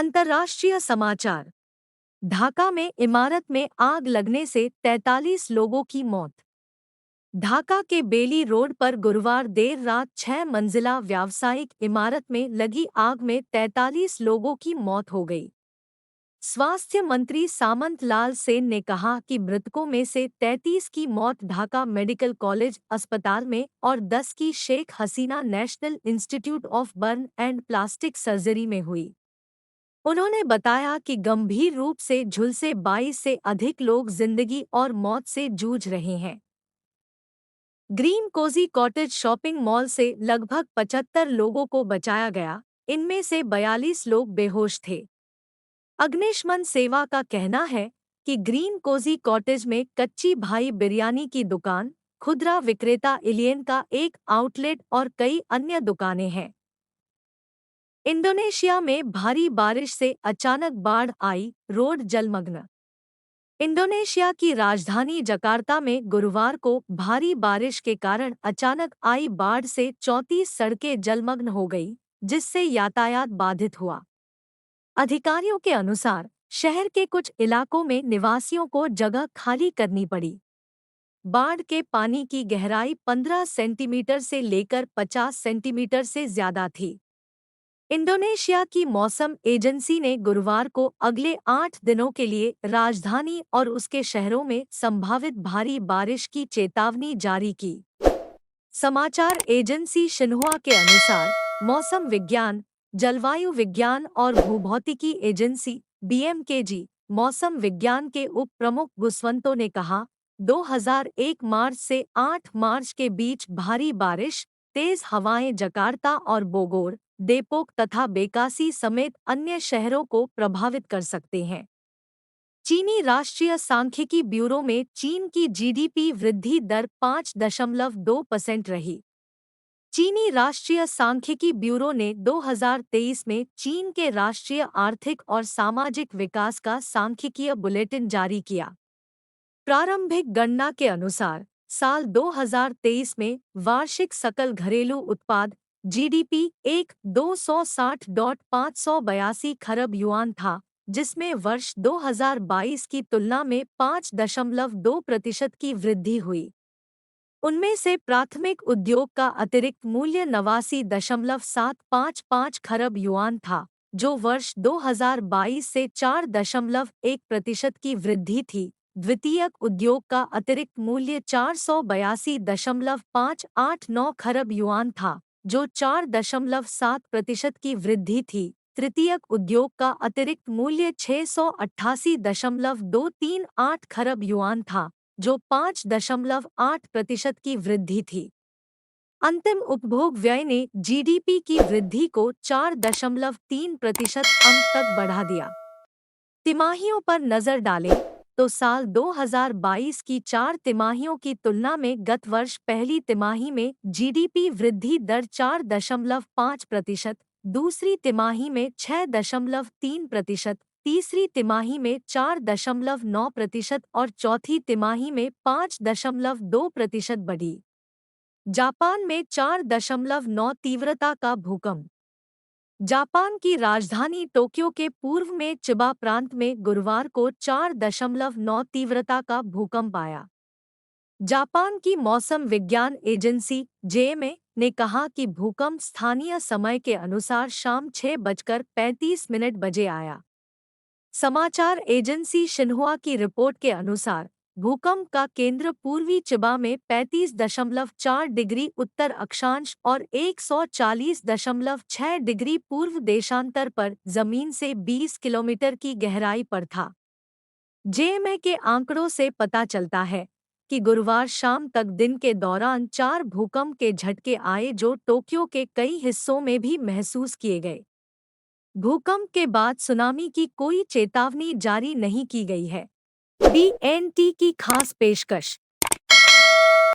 अंतर्राष्ट्रीय समाचार। ढाका में इमारत में आग लगने से 43 लोगों की मौत। ढाका के बेली रोड पर गुरुवार देर रात 6 मंजिला व्यावसायिक इमारत में लगी आग में 43 लोगों की मौत हो गई। स्वास्थ्य मंत्री सामंत लाल सेन ने कहा कि मृतकों में से 33 की मौत ढाका मेडिकल कॉलेज अस्पताल में और 10 की Sheikh Hasina National Institute of Burn and Plastic Surgery में हुई। उन्होंने बताया कि गंभीर रूप से झुलसे 22 से अधिक लोग जिंदगी और मौत से जूझ रहे हैं। Green cosy cottage shopping mall से लगभग 75 लोगों को बचाया गया, इनमें से 42 लोग बेहोश थे। अग्निशमन सेवा का कहना है कि ग्रीन कोजी कॉटेज में कच्ची भाई बिरयानी की दुकान, खुदरा विक्रेता इलियन का एक आउटलेट और कई अन्य दुकानें हैं। इंडोनेशिया में भारी बारिश से अचानक बाढ़ आई, रोड जलमग्न। इंडोनेशिया की राजधानी जकार्ता में गुरुवार को भारी बारिश के कारण अचानक आई बाढ़ से 34 सड़कें जलमग्न हो गई, जिससे यातायात बाधित हुआ। अधिकारियों के अनुसार शहर के कुछ इलाकों में निवासियों को जगह खाली करनी पड़ी। बाढ़ के पानी की गहराई 15 सेंटीमीटर से लेकर 50 सेंटीमीटर से ज्यादा थी। इंडोनेशिया की मौसम एजेंसी ने गुरुवार को अगले 8 दिनों के लिए राजधानी और उसके शहरों में संभावित भारी बारिश की चेतावनी जारी की। समाचार एजेंसी शिन्हुआ के अनुसार मौसम विज्ञान, जलवायु विज्ञान और भूभौतिकी एजेंसी (BMKG) मौसम विज्ञान के उप प्रमुख गुसवंतो ने कहा, 2001 मार्च से 8 मार्च के बीच भारी बारिश, तेज हवाएं जकार्ता और बोगोर, डेपोक तथा बेकासी समेत अन्य शहरों को प्रभावित कर सकते हैं। चीनी राष्ट्रीय सांख्यिकी ब्यूरो में चीन की जीडीपी वृद्धि दर 5.2% रही। चीनी राष्ट्रीय सांख्यिकी ब्यूरो ने 2023 में चीन के राष्ट्रीय आर्थिक और सामाजिक विकास का सांख्यिकीय बुलेटिन जारी किया। प्रारंभिक गणना के अनुसार साल 2023 में वार्षिक सकल घरेलू उत्पाद जीडीपी 260.582 खरब युआन था, जिसमें वर्ष 2022 की तुलना में 5.2% की वृद्धि हुई। उनमें से प्राथमिक उद्योग का अतिरिक्त मूल्य 89.755 खरब युआन था, जो वर्ष 2022 से 4.1% की वृद्धि थी। द्वितीयक उद्योग का अतिरिक्त मूल्य 482.589 खरब युआन था, जो 4.7% की वृद्धि थी। तृतीयक उद्योग का अतिरिक्त मूल्य 688.238 खरब युआन था, जो 5.8% की वृद्धि थी। अंतिम उपभोग व्यय ने जीडीपी की वृद्धि को 4.3% अंक तक बढ़ा दिया। तिमाहियों पर नजर डालें तो साल 2022 की 4 तिमाहियों की तुलना में गत वर्ष पहली तिमाही में जीडीपी वृद्धि दर 4.5%, दूसरी तिमाही में 6.3%, तीसरी तिमाही में 4.9% और चौथी तिमाही में 5.2% बढ़ी। जापान में 4.9 तीव्रता का भूकंप। जापान की राजधानी टोक्यो के पूर्व में चिबा प्रांत में गुरुवार को 4.9 तीव्रता का भूकंप आया। जापान की मौसम विज्ञान एजेंसी (JMA) ने कहा कि भूकंप स्थानीय समय के अनुसार शाम 6:35 बजे आया। समाचार एजेंसी शिन्हुआ की रिपोर्ट के अनुसार भूकंप का केंद्र पूर्वी चिबा में 35.4 डिग्री उत्तर अक्षांश और 140.6 डिग्री पूर्व देशांतर पर जमीन से 20 किलोमीटर की गहराई पर था। JMA के आंकड़ों से पता चलता है कि गुरुवार शाम तक दिन के दौरान 4 भूकंप के झटके आए, जो टोक्यो के कई हिस्सों में भी महसूस किए गए। भूकंप के बाद सुनामी की कोई चेतावनी जारी नहीं की गई है। BNT की खास पेशकश।